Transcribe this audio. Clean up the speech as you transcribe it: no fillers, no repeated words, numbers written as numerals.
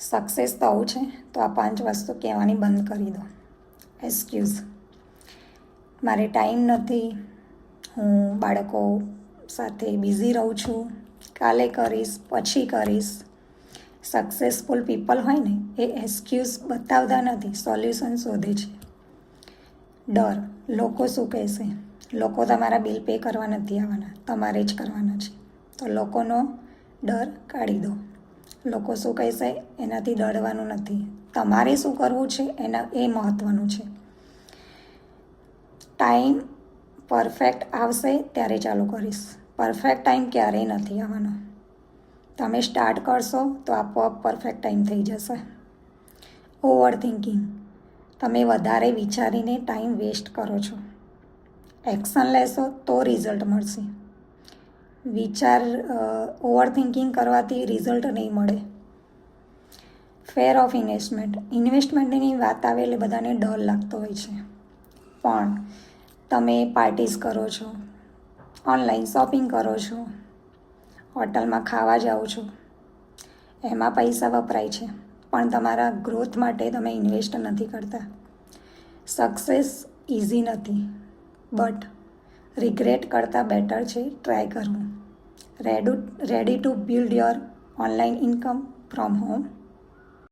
Success થવું છે તો આ 5 વસ્તુ કહેવાની બંધ કરી દો. એક્સક્યુઝ, મારે ટાઈમ નથી, હું બાળકો સાથે બિઝી રહું છું, કાલે કરીશ, પછી કરીશ. સક્સેસફુલ પીપલ હોય ને એ એક્સક્યુઝ બતાવતા નથી, સોલ્યુશન શોધે છે. ડર, લોકો શું કહેશે? લોકો તમારા બિલ પે કરવા નથી આવવાના, તમારે જ કરવાના છે. તો લોકોનો ડર કાઢી દો. લોકો શું કહેશે એનાથી ડરવાનું નથી, તમારે શું કરવું છે એ મહત્ત્વનું છે. ટાઈમ પરફેક્ટ આવશે ત્યારે ચાલુ કરીશ, પરફેક્ટ ટાઈમ ક્યારેય નથી આવવાનો. તમે સ્ટાર્ટ કરશો તો આપોઆપ પરફેક્ટ ટાઈમ થઈ જશે. ઓવર થિંકિંગ, તમે વધારે વિચારીને ટાઈમ વેસ્ટ કરો છો. એક્શન લેશો તો રિઝલ્ટ મળશે. ઓવર થિંકિંગ કરવાથી રિઝલ્ટ નહીં મળે. ફેર ઓફ ઇન્વેસ્ટમેન્ટની વાત આવે એટલે બધાને ડર લાગતો હોય છે, પણ તમે પાર્ટીઝ કરો છો, ઓનલાઈન શોપિંગ કરો છો, હોટલમાં ખાવા જાઓ છો, એમાં પૈસા વપરાય છે, પણ તમારા ગ્રોથ માટે તમે ઇન્વેસ્ટ નથી કરતા. સક્સેસ ઇઝી નથી, બટ રિગ્રેટ કરતાં બેટર છે ટ્રાય કરવું. Ready to build your online income from home.